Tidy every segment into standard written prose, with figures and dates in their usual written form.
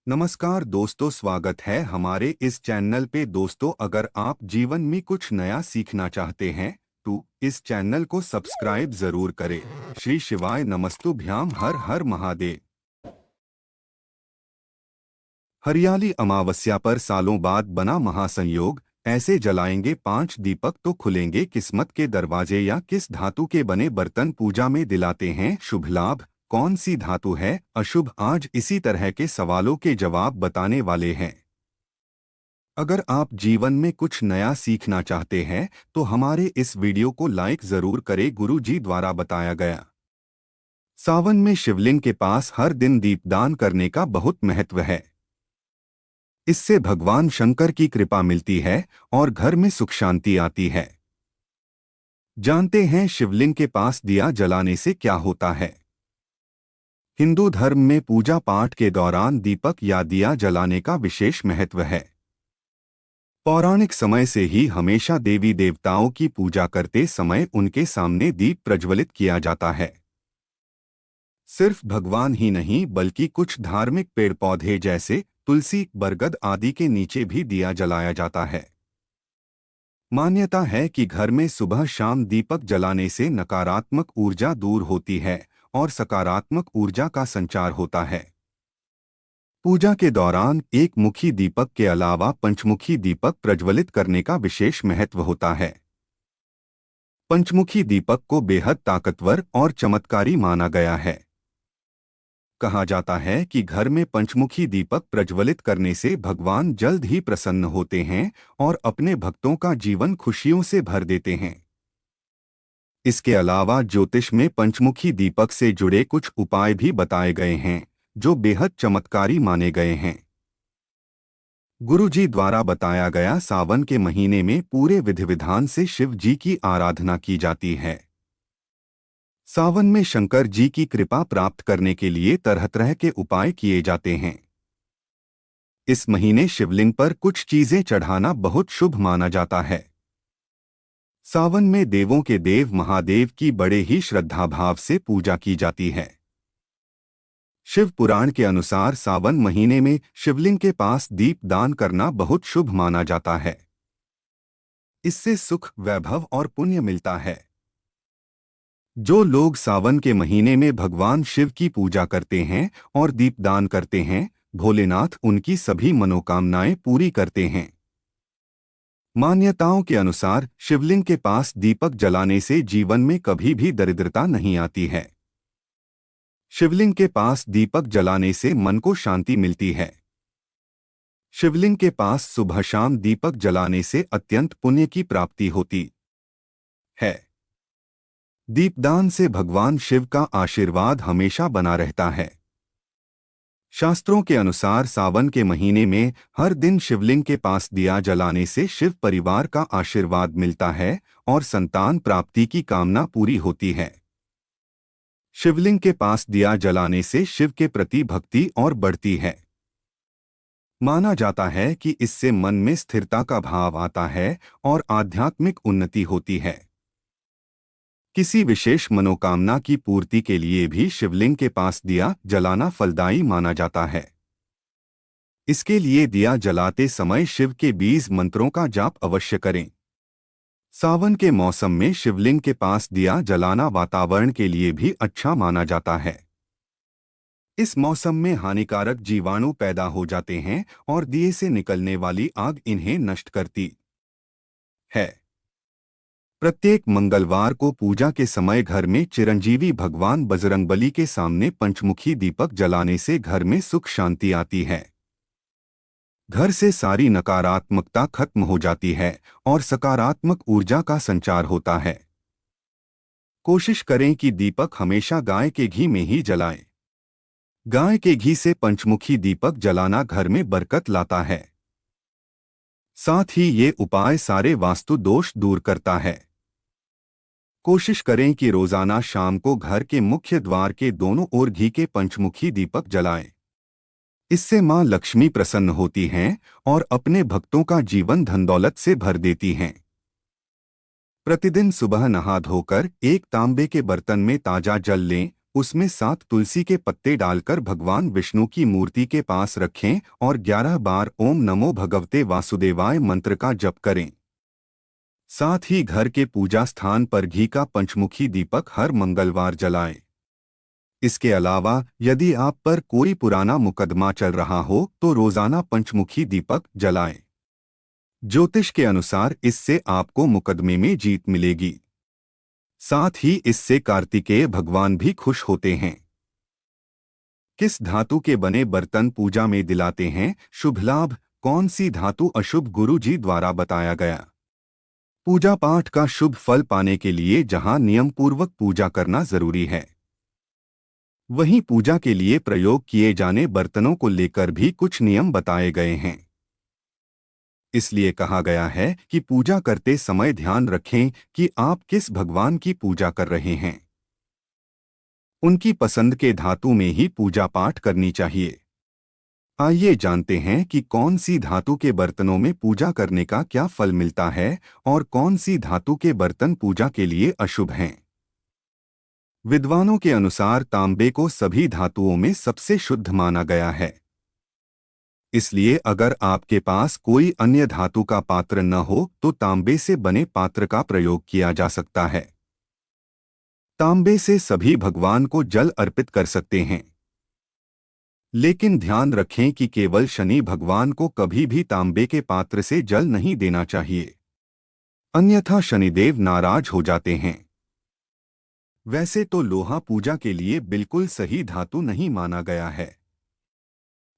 नमस्कार दोस्तों, स्वागत है हमारे इस चैनल पे। दोस्तों, अगर आप जीवन में कुछ नया सीखना चाहते हैं तो इस चैनल को सब्सक्राइब जरूर करें। श्री शिवाय नमस्तुभ्याम, हर हर महादेव। हरियाली अमावस्या पर सालों बाद बना महासंयोग। ऐसे जलाएंगे 5 दीपक तो खुलेंगे किस्मत के दरवाजे। या किस धातु के बने बर्तन पूजा में दिलाते हैं शुभ लाभ? कौन सी धातु है अशुभ? आज इसी तरह के सवालों के जवाब बताने वाले हैं। अगर आप जीवन में कुछ नया सीखना चाहते हैं तो हमारे इस वीडियो को लाइक जरूर करें। गुरु जी द्वारा बताया गया। सावन में शिवलिंग के पास हर दिन दीपदान करने का बहुत महत्व है। इससे भगवान शंकर की कृपा मिलती है और घर में सुख शांति आती है। जानते हैं शिवलिंग के पास दिया जलाने से क्या होता है? हिंदू धर्म में पूजा पाठ के दौरान दीपक या दिया जलाने का विशेष महत्व है। पौराणिक समय से ही हमेशा देवी देवताओं की पूजा करते समय उनके सामने दीप प्रज्वलित किया जाता है। सिर्फ भगवान ही नहीं बल्कि कुछ धार्मिक पेड़ पौधे जैसे तुलसी, बरगद आदि के नीचे भी दिया जलाया जाता है। मान्यता है कि घर में सुबह शाम दीपक जलाने से नकारात्मक ऊर्जा दूर होती है और सकारात्मक ऊर्जा का संचार होता है। पूजा के दौरान एक मुखी दीपक के अलावा पंचमुखी दीपक प्रज्वलित करने का विशेष महत्व होता है। पंचमुखी दीपक को बेहद ताकतवर और चमत्कारी माना गया है। कहा जाता है कि घर में पंचमुखी दीपक प्रज्वलित करने से भगवान जल्द ही प्रसन्न होते हैं और अपने भक्तों का जीवन खुशियों से भर देते हैं। इसके अलावा ज्योतिष में पंचमुखी दीपक से जुड़े कुछ उपाय भी बताए गए हैं जो बेहद चमत्कारी माने गए हैं। गुरु जी द्वारा बताया गया। सावन के महीने में पूरे विधि विधान से शिव जी की आराधना की जाती है। सावन में शंकर जी की कृपा प्राप्त करने के लिए तरह तरह के उपाय किए जाते हैं। इस महीने शिवलिंग पर कुछ चीजें चढ़ाना बहुत शुभ माना जाता है। सावन में देवों के देव महादेव की बड़े ही श्रद्धाभाव से पूजा की जाती है। शिव पुराण के अनुसार सावन महीने में शिवलिंग के पास दीप दान करना बहुत शुभ माना जाता है। इससे सुख, वैभव और पुण्य मिलता है। जो लोग सावन के महीने में भगवान शिव की पूजा करते हैं और दीपदान करते हैं, भोलेनाथ उनकी सभी मनोकामनाएं पूरी करते हैं। मान्यताओं के अनुसार शिवलिंग के पास दीपक जलाने से जीवन में कभी भी दरिद्रता नहीं आती है। शिवलिंग के पास दीपक जलाने से मन को शांति मिलती है। शिवलिंग के पास सुबह शाम दीपक जलाने से अत्यंत पुण्य की प्राप्ति होती है। दीपदान से भगवान शिव का आशीर्वाद हमेशा बना रहता है। शास्त्रों के अनुसार सावन के महीने में हर दिन शिवलिंग के पास दिया जलाने से शिव परिवार का आशीर्वाद मिलता है और संतान प्राप्ति की कामना पूरी होती है। शिवलिंग के पास दिया जलाने से शिव के प्रति भक्ति और बढ़ती है। माना जाता है कि इससे मन में स्थिरता का भाव आता है और आध्यात्मिक उन्नति होती है। किसी विशेष मनोकामना की पूर्ति के लिए भी शिवलिंग के पास दिया जलाना फलदायी माना जाता है। इसके लिए दिया जलाते समय शिव के 20 मंत्रों का जाप अवश्य करें। सावन के मौसम में शिवलिंग के पास दिया जलाना वातावरण के लिए भी अच्छा माना जाता है। इस मौसम में हानिकारक जीवाणु पैदा हो जाते हैं और दिए से निकलने वाली आग इन्हें नष्ट करती है। प्रत्येक मंगलवार को पूजा के समय घर में चिरंजीवी भगवान बजरंगबली के सामने पंचमुखी दीपक जलाने से घर में सुख शांति आती है। घर से सारी नकारात्मकता खत्म हो जाती है और सकारात्मक ऊर्जा का संचार होता है। कोशिश करें कि दीपक हमेशा गाय के घी में ही जलाएं। गाय के घी से पंचमुखी दीपक जलाना घर में बरकत लाता है। साथ ही ये उपाय सारे वास्तु दोष दूर करता है। कोशिश करें कि रोजाना शाम को घर के मुख्य द्वार के दोनों ओर घी के पंचमुखी दीपक जलाएं। इससे मां लक्ष्मी प्रसन्न होती हैं और अपने भक्तों का जीवन धन दौलत से भर देती हैं। प्रतिदिन सुबह नहा धोकर एक तांबे के बर्तन में ताजा जल लें उसमें 7 तुलसी के पत्ते डालकर भगवान विष्णु की मूर्ति के पास रखें और 11 बार ओम नमो भगवते वासुदेवाय मंत्र का जप करें। साथ ही घर के पूजा स्थान पर घी का पंचमुखी दीपक हर मंगलवार जलाएं। इसके अलावा यदि आप पर कोई पुराना मुकदमा चल रहा हो तो रोजाना पंचमुखी दीपक जलाएं। ज्योतिष के अनुसार इससे आपको मुकदमे में जीत मिलेगी। साथ ही इससे कार्तिकेय भगवान भी खुश होते हैं। किस धातु के बने बर्तन पूजा में दिलाते हैं शुभ लाभ? कौन सी धातु अशुभ? गुरु जी द्वारा बताया गया। पूजा पाठ का शुभ फल पाने के लिए जहां नियम पूर्वक पूजा करना जरूरी है, वहीं पूजा के लिए प्रयोग किए जाने बर्तनों को लेकर भी कुछ नियम बताए गए हैं। इसलिए कहा गया है कि पूजा करते समय ध्यान रखें कि आप किस भगवान की पूजा कर रहे हैं। उनकी पसंद के धातु में ही पूजा पाठ करनी चाहिए। आइए जानते हैं कि कौन सी धातु के बर्तनों में पूजा करने का क्या फल मिलता है और कौन सी धातु के बर्तन पूजा के लिए अशुभ हैं। विद्वानों के अनुसार तांबे को सभी धातुओं में सबसे शुद्ध माना गया है। इसलिए अगर आपके पास कोई अन्य धातु का पात्र न हो तो तांबे से बने पात्र का प्रयोग किया जा सकता है। तांबे से सभी भगवान को जल अर्पित कर सकते हैं, लेकिन ध्यान रखें कि केवल शनि भगवान को कभी भी तांबे के पात्र से जल नहीं देना चाहिए, अन्यथा शनिदेव नाराज हो जाते हैं। वैसे तो लोहा पूजा के लिए बिल्कुल सही धातु नहीं माना गया है,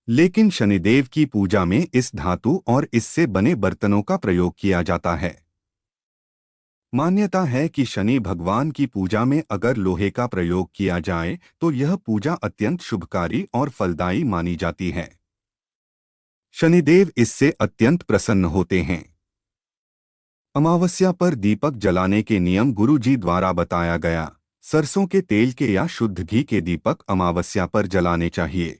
लेकिन शनिदेव की पूजा में इस धातु और इससे बने बर्तनों का प्रयोग किया जाता है। मान्यता है कि शनि भगवान की पूजा में अगर लोहे का प्रयोग किया जाए तो यह पूजा अत्यंत शुभकारी और फलदायी मानी जाती है। शनिदेव इससे अत्यंत प्रसन्न होते हैं। अमावस्या पर दीपक जलाने के नियम गुरु जी द्वारा बताया गया। सरसों के तेल के या शुद्ध घी के दीपक अमावस्या पर जलाने चाहिए।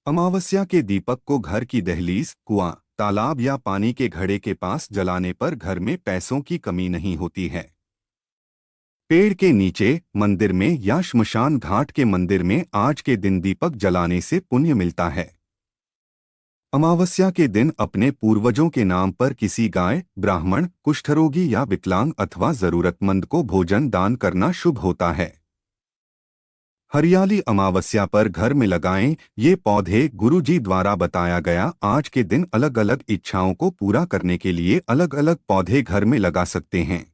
अमावस्या के दीपक को घर की दहलीज, कुआं, तालाब या पानी के घड़े के पास जलाने पर घर में पैसों की कमी नहीं होती है। पेड़ के नीचे, मंदिर में या श्मशान घाट के मंदिर में आज के दिन दीपक जलाने से पुण्य मिलता है। अमावस्या के दिन अपने पूर्वजों के नाम पर किसी गाय, ब्राह्मण, कुष्ठरोगी या विकलांग अथवा जरूरतमंद को भोजन दान करना शुभ होता है। हरियाली अमावस्या पर घर में लगाएं। ये पौधे गुरु जी द्वारा बताया गया आज के दिन अलग अलग इच्छाओं को पूरा करने के लिए अलग अलग पौधे घर में लगा सकते हैं।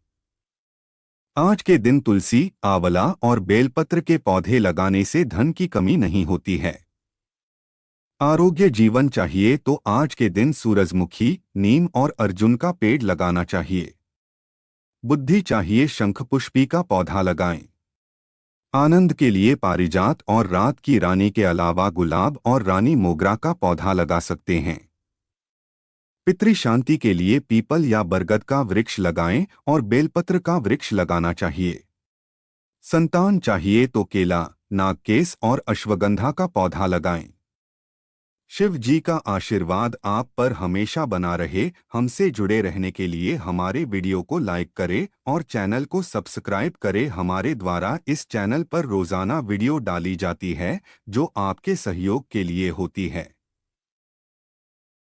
आज के दिन तुलसी, आंवला और बेलपत्र के पौधे लगाने से धन की कमी नहीं होती है। आरोग्य जीवन चाहिए तो आज के दिन सूरजमुखी, नीम और अर्जुन का पेड़ लगाना चाहिए। बुद्धि चाहिए शंखपुष्पी का पौधा लगाएं। आनंद के लिए पारिजात और रात की रानी के अलावा गुलाब और रानी मोगरा का पौधा लगा सकते हैं। पितृ शांति के लिए पीपल या बरगद का वृक्ष लगाएं और बेलपत्र का वृक्ष लगाना चाहिए। संतान चाहिए तो केला, नागकेस और अश्वगंधा का पौधा लगाएं। शिव जी का आशीर्वाद आप पर हमेशा बना रहे। हमसे जुड़े रहने के लिए हमारे वीडियो को लाइक करें और चैनल को सब्सक्राइब करें। हमारे द्वारा इस चैनल पर रोजाना वीडियो डाली जाती है जो आपके सहयोग के लिए होती है।